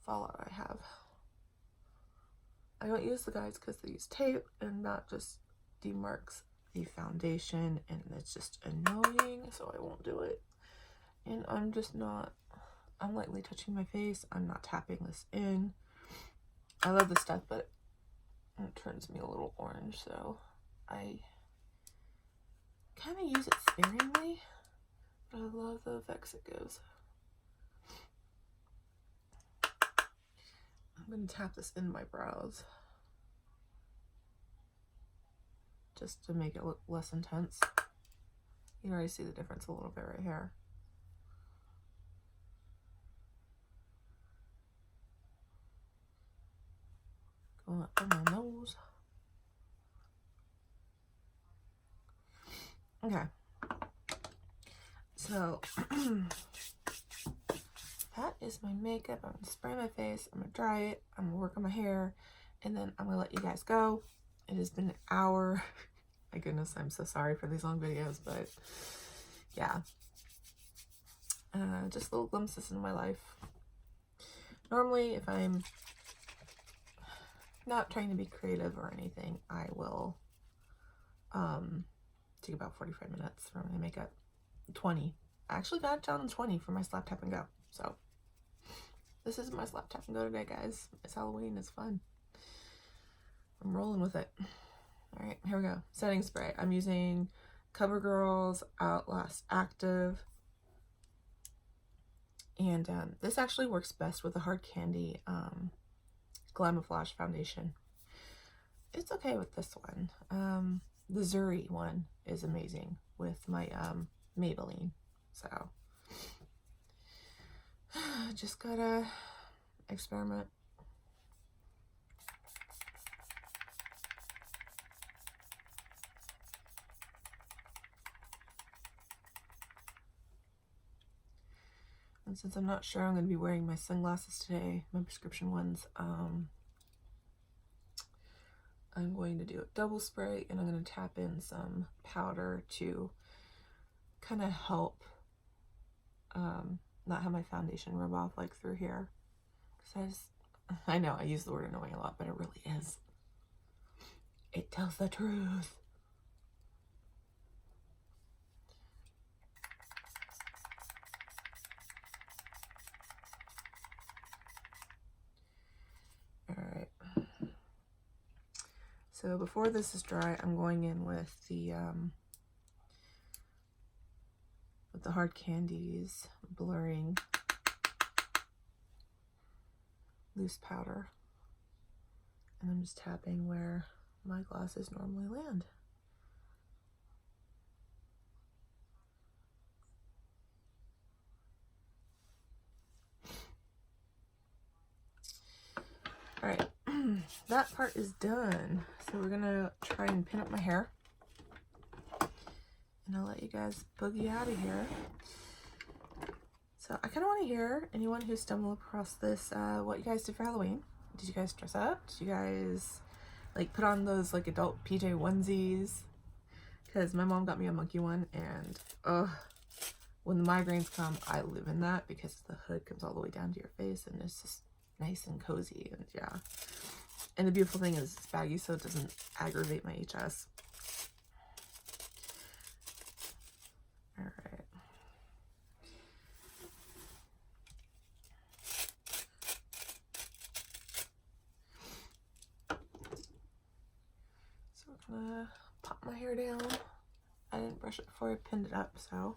fallout I have. I don't use the guides because they use tape, and that just demarks the foundation, and it's just annoying, so I won't do it. And I'm lightly touching my face. I'm not tapping this in. I love this stuff, but it turns me a little orange, so I kind of use it sparingly, but I love the effects it gives. I'm going to tap this in my brows just to make it look less intense. You can already see the difference a little bit right here. Going up on my nose. Okay. So that is my makeup. I'm gonna spray my face, I'm gonna dry it, I'm gonna work on my hair, and then I'm gonna let you guys go. It has been an hour. My goodness, I'm so sorry for these long videos, but yeah. Just little glimpses in my life. Normally, if I'm not trying to be creative or anything, I will take about 45 minutes for my makeup. 20. I actually got it down to 20 for my slap tap and go. So this is my slap tap and go today, guys. It's Halloween. It's fun. I'm rolling with it. All right, here we go. Setting spray. I'm using CoverGirl's Outlast Active. And this actually works best with the Hard Candy Glamouflage foundation. It's okay with this one. The Zuri one is amazing with my Maybelline. So just gotta experiment. And since I'm not sure I'm going to be wearing my sunglasses today, my prescription ones, I'm going to do a double spray, and I'm going to tap in some powder to kind of help not have my foundation rub off like through here. Because I know I use the word annoying a lot, but it really is. It tells the truth. Alright. So before this is dry, I'm going in with the Hard Candies blurring loose powder, and I'm just tapping where my glasses normally land. All right, that part is done. So we're gonna try and pin up my hair, and I'll let you guys boogie out of here. So I kind of want to hear anyone who stumbled across this, what you guys did for Halloween. Did you guys dress up? Did you guys like put on those like adult PJ onesies? Because my mom got me a monkey one, and when the migraines come, I live in that because the hood comes all the way down to your face, and it's just nice and cozy. And yeah, and the beautiful thing is it's baggy, so it doesn't aggravate my HS. hair down. I didn't brush it before I pinned it up, so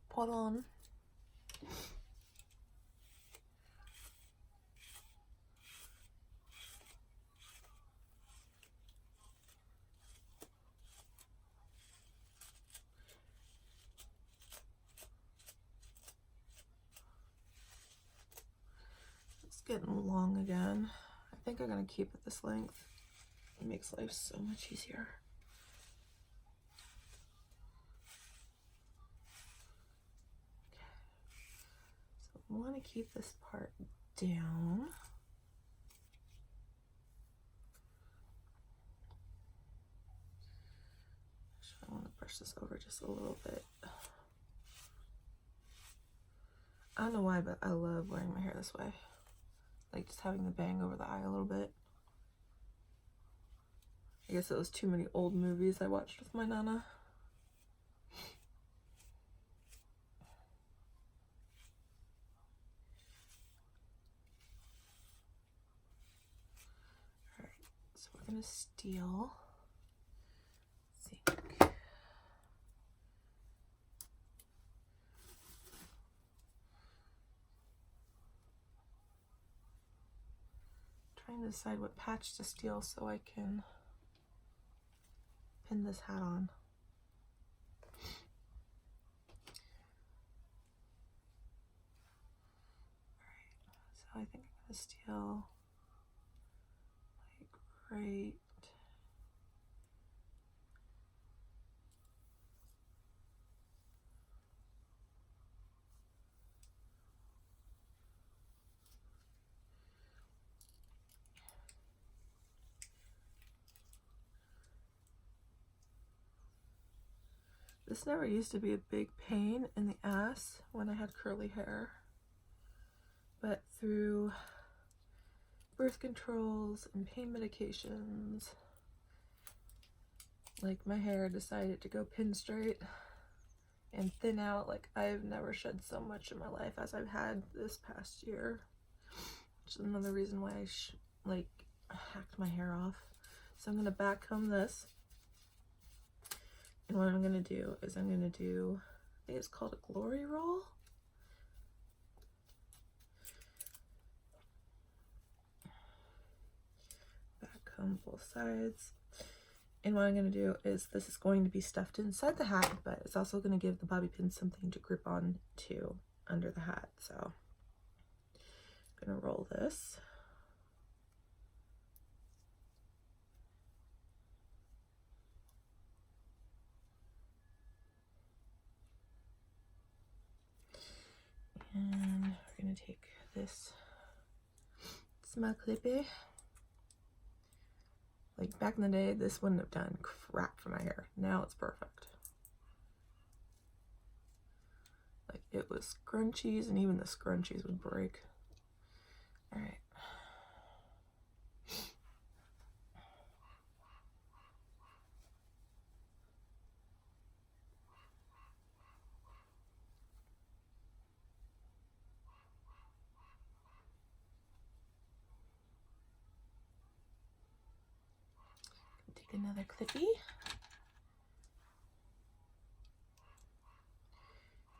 put on. It's getting long again. I think I'm gonna keep it this length. It makes life so much easier. Okay. So I want to keep this part down. I want to brush this over just a little bit. I don't know why, but I love wearing my hair this way. Like just having the bang over the eye a little bit. I guess it was too many old movies I watched with my nana. Alright, so we're gonna steal zinc. Trying to decide what patch to steal so I can pin this hat on. Alright, so I think I'm gonna steal like right. This never used to be a big pain in the ass when I had curly hair, but through birth controls and pain medications, like my hair decided to go pin straight and thin out. Like I've never shed so much in my life as I've had this past year, which is another reason why I hacked my hair off. So I'm gonna back comb this. And what I'm going to do is I'm going to do, I think it's called a glory roll. Back comb both sides. And what I'm going to do is this is going to be stuffed inside the hat, but it's also going to give the bobby pin something to grip on to under the hat. So I'm going to roll this. And we're going to take this small clippy. Like back in the day, this wouldn't have done crap for my hair. Now it's perfect. Like it was scrunchies, and even the scrunchies would break. All right. Take another clippy.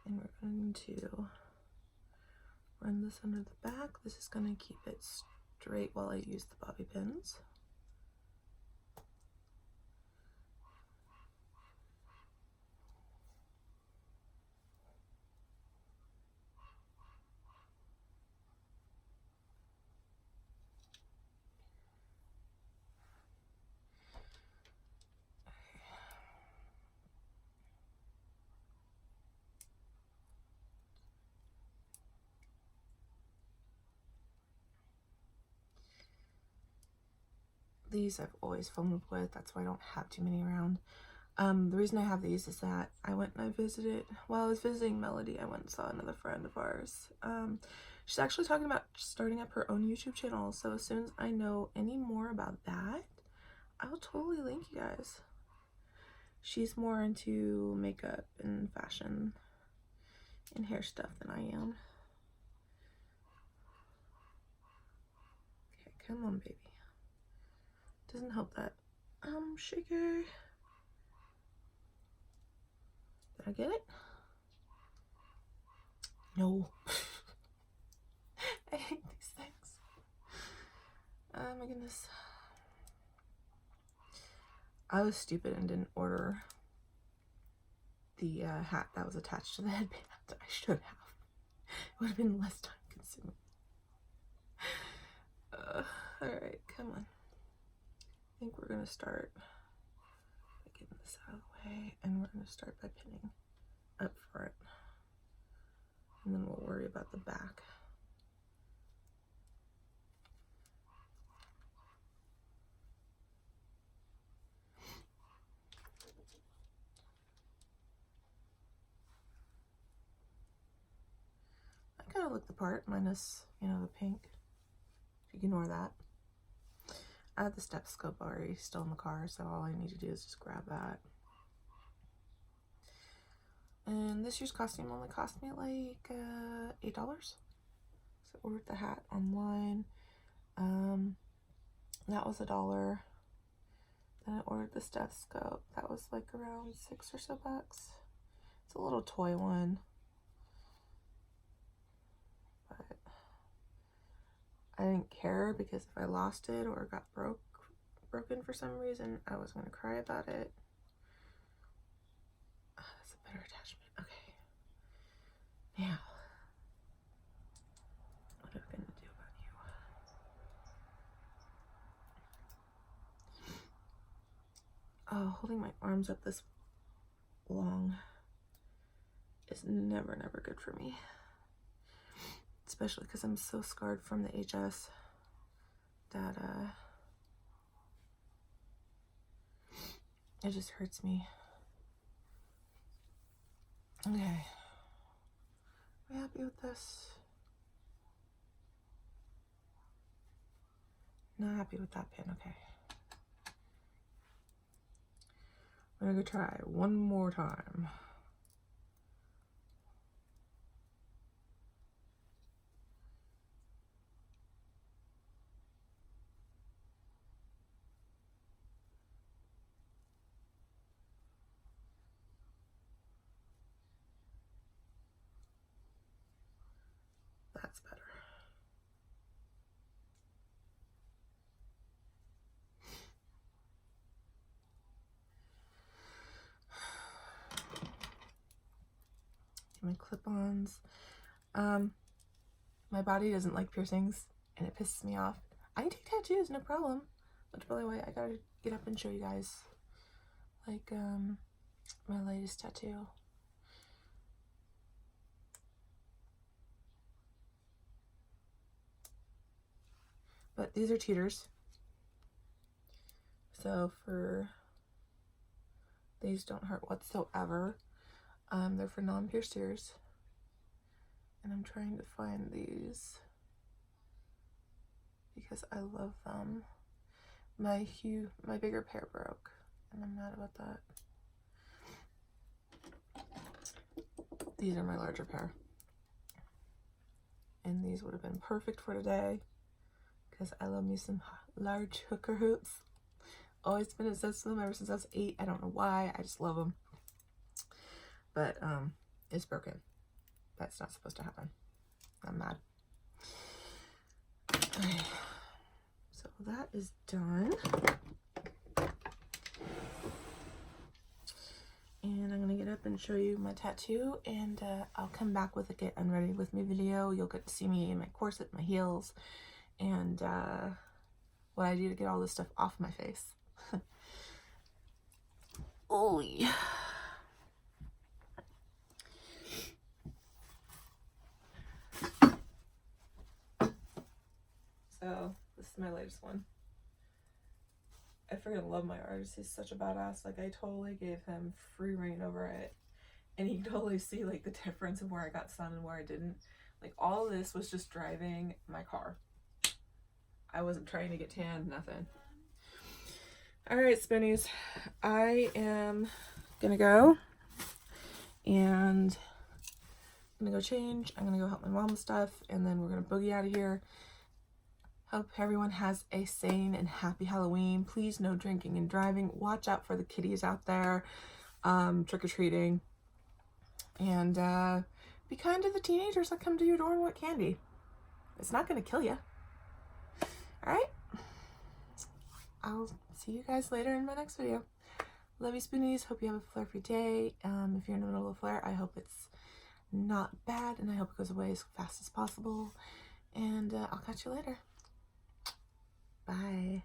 And we're going to run this under the back. This is going to keep it straight while I use the bobby pins. These I've always filmed with, that's why I don't have too many around. The reason I have these is that I went and I visited, while I was visiting Melody, I went and saw another friend of ours. She's actually talking about starting up her own YouTube channel, so as soon as I know any more about that, I will totally link you guys. She's more into makeup and fashion and hair stuff than I am. Okay, come on, baby. Doesn't help that I'm shaky. Did I get it? No. I hate these things. Oh my goodness. I was stupid and didn't order the hat that was attached to the headband. I should have. It would have been less time consuming. Alright, come on. I think we're going to start by getting this out of the way, and we're going to start by pinning up front. And then we'll worry about the back. I kind of look the part, minus, you know, the pink. Ignore that. I have the stethoscope already still in the car, so all I need to do is just grab that. And this year's costume only cost me like $8. So I ordered the hat online. That was $1. Then I ordered the stethoscope. That was like around $6 or so bucks. It's a little toy one. But I didn't care because if I lost it or got broken for some reason, I was going to cry about it. That's a better attachment. Okay. Now, what are we going to do about you? Oh, holding my arms up this long is never good for me. Especially because I'm so scarred from the HS that it just hurts me. Okay. Are we happy with this? Not happy with that pin, okay. We're gonna go try one more time. That's better. My clip-ons. My body doesn't like piercings and it pisses me off. I can do tattoos, no problem. That's probably why I gotta get up and show you guys like my latest tattoo. But these are cheaters. So for these don't hurt whatsoever. They're for non-pierced ears. And I'm trying to find these because I love them. My bigger pair broke and I'm mad about that. These are my larger pair. And these would have been perfect for today because I love me some large hooker hoops. Always been obsessed with them ever since I was 8. I don't know why, I just love them. But it's broken. That's not supposed to happen. I'm mad. Okay. So that is done. And I'm gonna get up and show you my tattoo, and I'll come back with a get unready with me video. You'll get to see me in my corset, my heels, and what I do to get all this stuff off my face. Oh yeah. So this is my latest one. I freaking love my artist. He's such a badass. Like, I totally gave him free reign over it. And you can totally see, like, the difference of where I got sun and where I didn't. Like, all this was just driving my car. I wasn't trying to get tan, nothing. Alright, Spoonies. I am gonna go. And I'm gonna go change. I'm gonna go help my mom with stuff. And then we're gonna boogie out of here. Hope everyone has a sane and happy Halloween. Please, no drinking and driving. Watch out for the kitties out there trick-or-treating. And be kind to the teenagers that come to your door and want candy. It's not going to kill you. Alright? I'll see you guys later in my next video. Love you, Spoonies. Hope you have a flare-free day. If you're in the middle of a flare, I hope it's not bad, and I hope it goes away as fast as possible. And I'll catch you later. Bye.